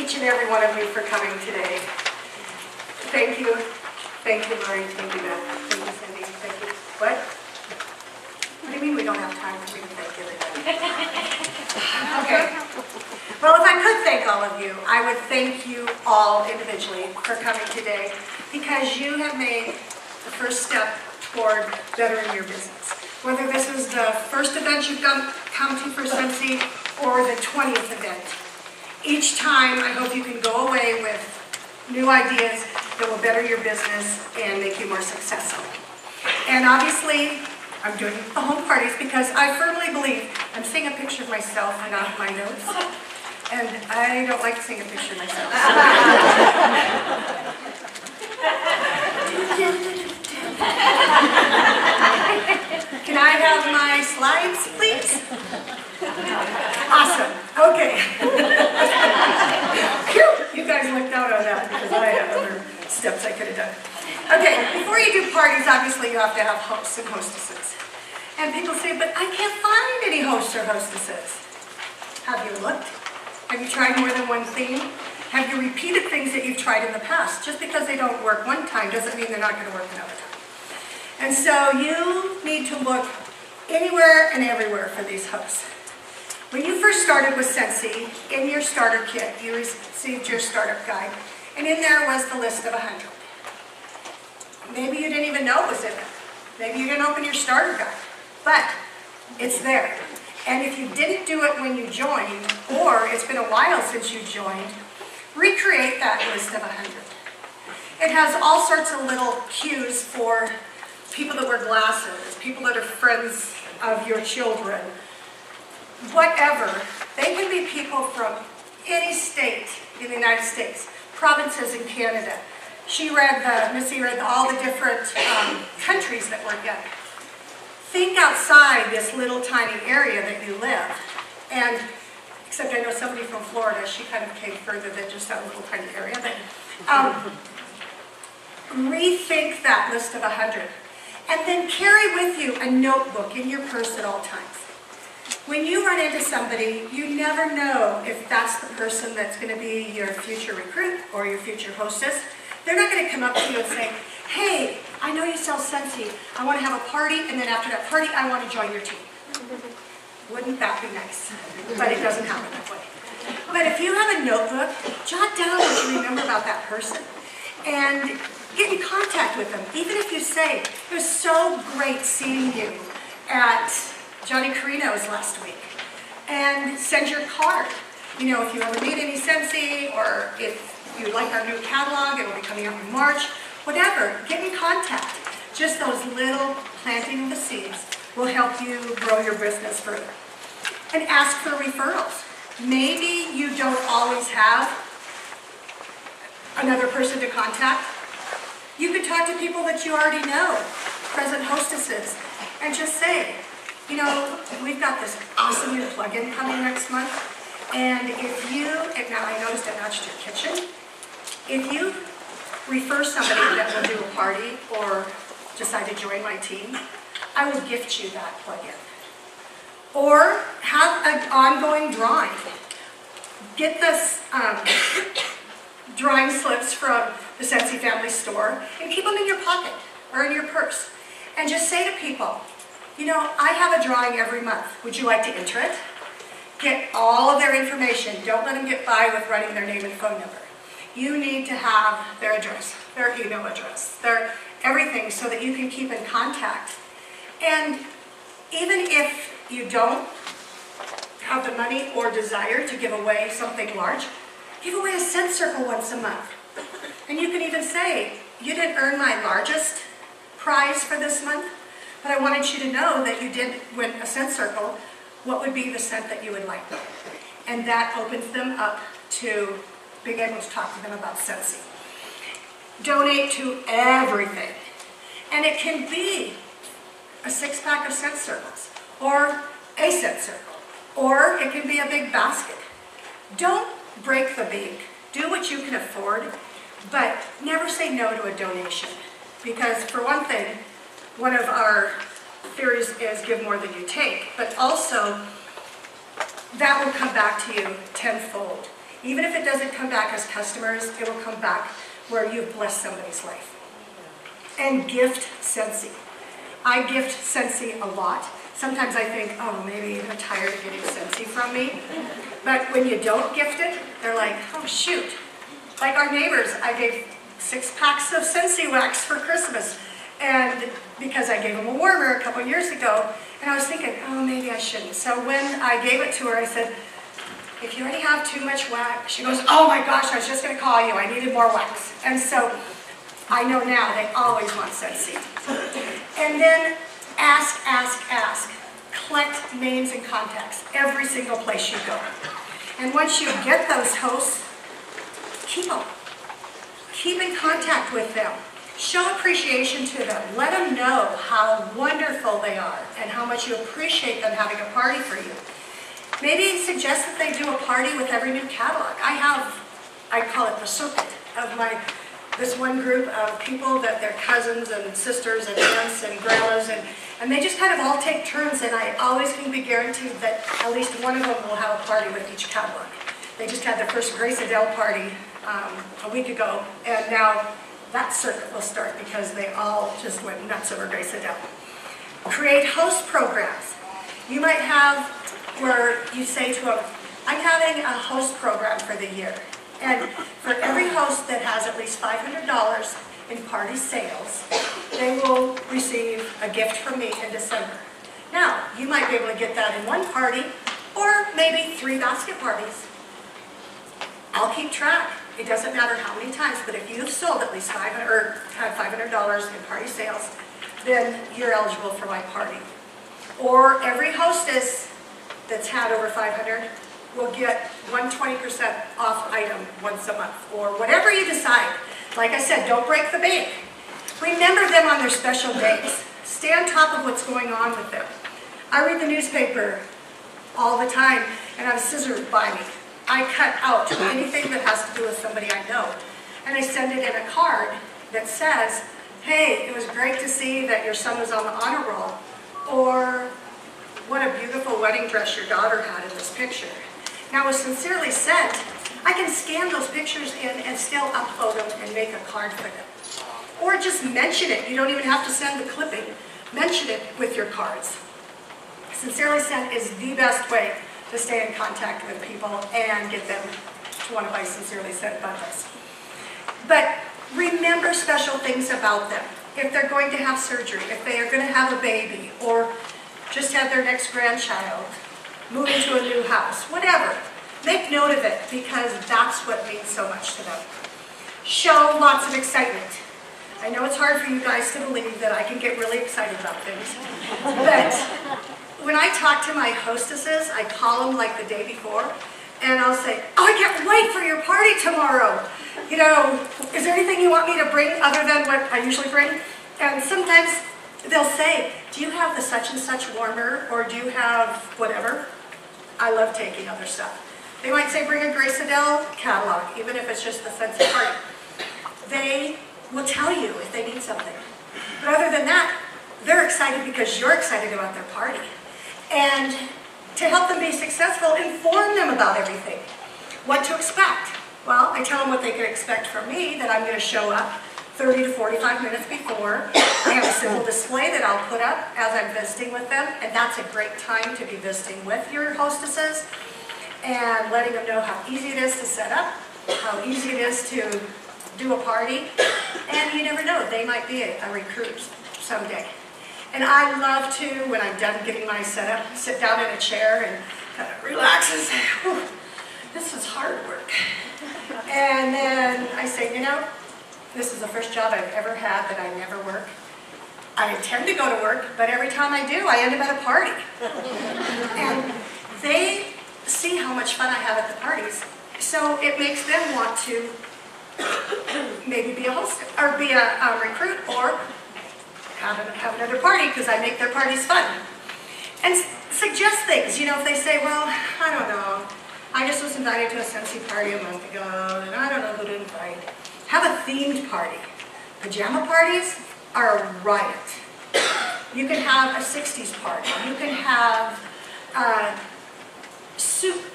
each and every one of you for coming today. Thank you. Thank you, Lori. Thank you, Beth. Thank you, Cindy. Thank you. What? What do you mean we don't have time for me to thank everybody? Okay. Well, if I could thank all of you, I would thank you all individually for coming today because you have made the first step toward bettering your business. Whether this is the first event you've come to for Sensi or the 20th event. Each time, I hope you can go away with new ideas that will better your business and make you more successful. And obviously, I'm doing the home parties because I firmly believe, I'm seeing a picture of myself and not my notes, and I don't like seeing a picture of myself. Can I have my slides, please? Awesome. Okay. Phew, you guys looked out on that because I had other steps I could have done. Okay, before you do parties, obviously you have to have hosts and hostesses. And people say, but I can't find any hosts or hostesses. Have you looked? Have you tried more than one theme? Have you repeated things that you've tried in the past? Just because they don't work one time doesn't mean they're not going to work another time. And so you need to look anywhere and everywhere for these hosts. When you first started with Sensi, in your starter kit, you received your startup guide, and in there was the list of 100. Maybe you didn't even know it was in there. Maybe you didn't open your starter guide, but it's there. And if you didn't do it when you joined, or it's been a while since you joined, recreate that list of 100. It has all sorts of little cues for people that wear glasses, people that are friends of your children, whatever. They can be people from any state in the United States, provinces in Canada. Missy read all the different countries that we're in. Think outside this little tiny area that you live. And, except I know somebody from Florida, she kind of came further than just that little tiny area. But rethink that list of 100. And then carry with you a notebook in your purse at all times. When you run into somebody, you never know if that's the person that's going to be your future recruit or your future hostess. They're not going to come up to you and say, hey, I know you sell Sensi. I want to have a party, and then after that party, I want to join your team. Wouldn't that be nice? But it doesn't happen that way. But if you have a notebook, jot down what you remember about that person. And get in contact with them. Even if you say, it was so great seeing you at Johnny Carino's last week. And send your card. You know, if you ever need any Sensi, or if you like our new catalog, it'll be coming up in March. Whatever, get in contact. Just those little planting of the seeds will help you grow your business further. And ask for referrals. Maybe you don't always have another person to contact. You could talk to people that you already know, present hostesses, and just say, you know, we've got this awesome new plugin coming next month, and if you, and now I noticed I matched your kitchen, if you refer somebody that will do a party or decide to join my team, I will gift you that plugin. Or have an ongoing drawing. Get this drawing slips from the Sensi Family Store and keep them in your pocket or in your purse. And just say to people, you know, I have a drawing every month. Would you like to enter it? Get all of their information. Don't let them get by with writing their name and phone number. You need to have their address, their email address, their everything so that you can keep in contact. And even if you don't have the money or desire to give away something large, give away a scent circle once a month. And you can even say, you didn't earn my largest prize for this month, but I wanted you to know that you did win a scent circle. What would be the scent that you would like? And that opens them up to being able to talk to them about Sensi. Donate to everything. And it can be a 6-pack of scent circles, or a scent circle, or it can be a big basket. Don't break the bank. Do what you can afford, but never say no to a donation. Because for one thing, one of our theories is give more than you take, but also that will come back to you tenfold. Even if it doesn't come back as customers, it will come back where you've blessed somebody's life. And gift Scentsy. I gift Scentsy a lot. Sometimes I think, oh, maybe they're tired of getting Scentsy from me. But when you don't gift it, they're like, oh, shoot. Like our neighbors, I gave 6 packs of Scentsy wax for Christmas. And because I gave them a warmer a couple years ago, and I was thinking, oh, maybe I shouldn't. So when I gave it to her, I said, if you already have too much wax, she goes, oh my gosh, I was just going to call you. I needed more wax. And so I know now they always want Scentsy. And then ask, ask, ask. Collect names and contacts every single place you go. And once you get those hosts, keep them. Keep in contact with them. Show appreciation to them. Let them know how wonderful they are and how much you appreciate them having a party for you. Maybe suggest that they do a party with every new catalog. I call it the circuit of this one group of people that they're cousins and sisters and aunts and grandmas, and they just kind of all take turns, and I always can be guaranteed that at least one of them will have a party with each catalog. They just had their first Grace Adele party a week ago, and now that circuit will start because they all just went nuts over Grace Adele. Create host programs. You might have where you say to them, I'm having a host program for the year. And for every host that has at least $500 in party sales, they will receive a gift from me in December. Now, you might be able to get that in one party, or maybe 3 basket parties. I'll keep track. It doesn't matter how many times, but if you've sold at least $500 in party sales, then you're eligible for my party. Or every hostess that's had over 500 will get 120% off item once a month, or whatever you decide. Like I said, don't break the bank. Remember them on their special days. Stay on top of what's going on with them. I read the newspaper all the time, and I have scissors by me. I cut out anything that has to do with somebody I know, and I send it in a card that says, hey, it was great to see that your son was on the honor roll, or what a beautiful wedding dress your daughter had in this picture. Now, with Sincerely Sent, I can scan those pictures in and still upload them and make a card for them. Or just mention it. You don't even have to send the clipping. Mention it with your cards. Sincerely Sent is the best way to stay in contact with people and get them to want to buy Sincerely Sent bundles. But remember special things about them. If they're going to have surgery, if they are going to have a baby, or just have their next grandchild, move into a new house, whatever. Make note of it, because that's what means so much to them. Show lots of excitement. I know it's hard for you guys to believe that I can get really excited about things, but when I talk to my hostesses, I call them like the day before, and I'll say, oh, I can't wait for your party tomorrow. You know, is there anything you want me to bring other than what I usually bring? And sometimes they'll say, do you have the such and such warmer, or do you have whatever? I love taking other stuff. They might say, bring a Grace Adele catalog, even if it's just the Scentsy party. They will tell you if they need something. But other than that, they're excited because you're excited about their party. And to help them be successful, inform them about everything. What to expect. Well, I tell them what they can expect from me, that I'm going to show up 30 to 45 minutes before. I have a simple display that I'll put up as I'm visiting with them, and that's a great time to be visiting with your hostesses and letting them know how easy it is to set up, how easy it is to do a party, and you never know, they might be a recruit someday. And I love to, when I'm done getting my setup, sit down in a chair and kind of relax and say, whew, this is hard work. And then I say, you know, this is the first job I've ever had that I never work. I intend to go to work, but every time I do, I end up at a party. And they see how much fun I have at the parties, so it makes them want to maybe be a host, or be a recruit, or have another party, because I make their parties fun. And suggest things, you know, if they say, well, I don't know, I just was invited to a Scentsy party a month ago, and I don't know who to invite. Have a themed party. Pajama parties are a riot. You can have a 60s party. You can have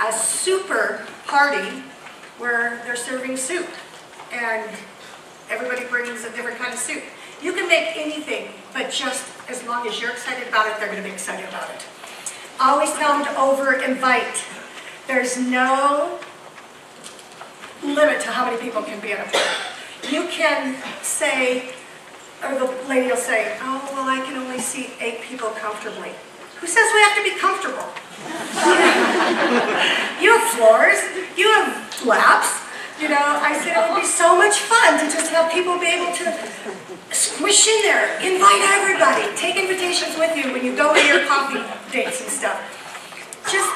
a super party where they're serving soup and everybody brings a different kind of soup. You can make anything, but just as long as you're excited about it, they're going to be excited about it. Always tell them to over-invite. There's no limit to how many people can be at a party. You can say, or the lady will say, oh, well, I can only seat 8 people comfortably. Who says we have to be comfortable? You have floors, you have laps. You know, I said it would be so much fun to just have people be able to squish in there, invite everybody, take invitations with you when you go to your coffee dates and stuff. Just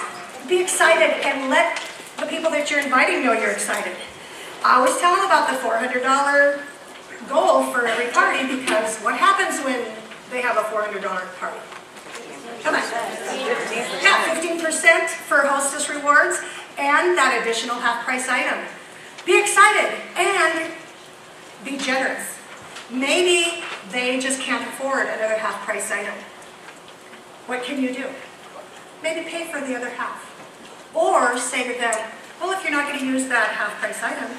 be excited and let the people that you're inviting know you're excited. I always tell them about the $400 goal for every party, because what happens when they have a $400 party? Come on. Yeah, 15% for hostess rewards and that additional half-price item. Be excited and be generous. Maybe they just can't afford another half-price item. What can you do? Maybe pay for the other half. Or say to them, well, if you're not going to use that half-price item,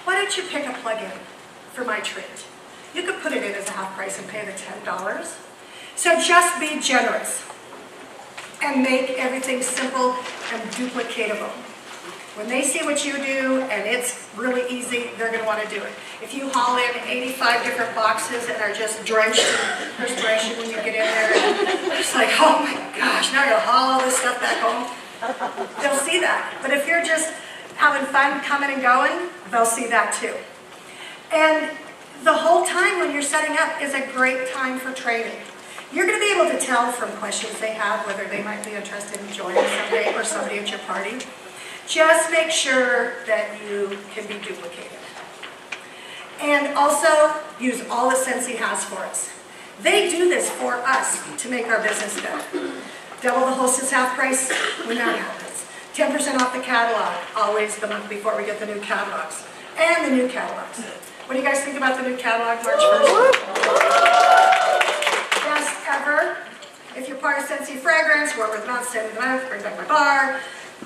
why don't you pick a plug-in for my treat? You could put it in as a half-price and pay the $10. So just be generous and make everything simple and duplicatable. When they see what you do and it's really easy, they're going to want to do it. If you haul in 85 different boxes and are just drenched in perspiration when you get in there, it's like, oh my gosh, now you'll haul all this stuff back home. They'll see that. But if you're just having fun coming and going, they'll see that too. And the whole time when you're setting up is a great time for training. You're going to be able to tell from questions they have whether they might be interested in joining someday or somebody at your party. Just make sure that you can be duplicated. And also, use all that Scentsy has for us. They do this for us to make our business better. Double the hostess half price when that happens. 10% off the catalog, always the month before we get the new catalogs. And the new catalogs. What do you guys think about the new catalog March 1st? Best ever. If you're part of Scentsy Fragrance, work with Mouth, Send Mouth, Bring Back My Bar.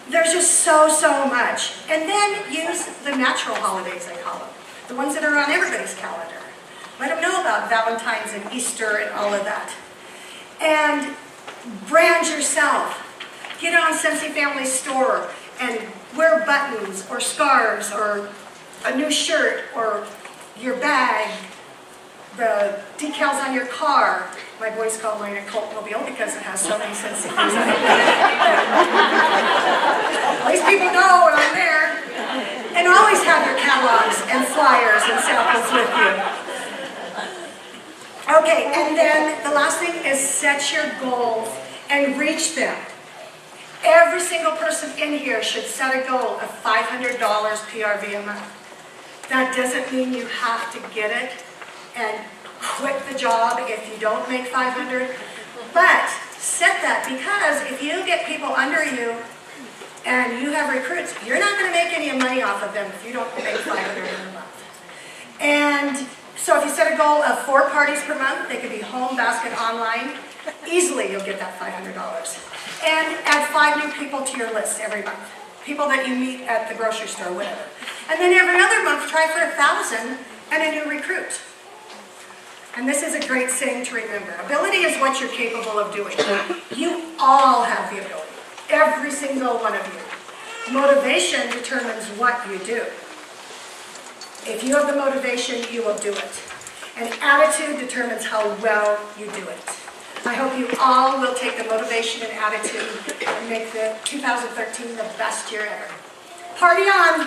There's just so much. And then use the natural holidays, I call them. The ones that are on everybody's calendar. Let them know about Valentine's and Easter and all of that. And brand yourself. Get on Scentsy Family Store and wear buttons or scarves or a new shirt or your bag, the decals on your car. My boys call mine a cult mobile because it has so many Scentsy things on it. At least people know when I'm there. And always have your catalogs and flyers and samples with you. Okay, and then the last thing is set your goals and reach them. Every single person in here should set a goal of $500 PRV a month. That doesn't mean you have to get it and quit the job if you don't make $500. But set that, because if you get people under you and you have recruits, you're not going to make any money off of them if you don't make $500 a month. And so if you set a goal of 4 parties per month, they could be home, basket, online, easily you'll get that $500. And add 5 new people to your list every month. People that you meet at the grocery store, whatever. And then every other month, try for 1,000 and a new recruit. And this is a great saying to remember. Ability is what you're capable of doing. You all have the ability. Every single one of you. Motivation determines what you do. If you have the motivation, you will do it. And attitude determines how well you do it. I hope you all will take the motivation and attitude and make the 2013 the best year ever. Party on!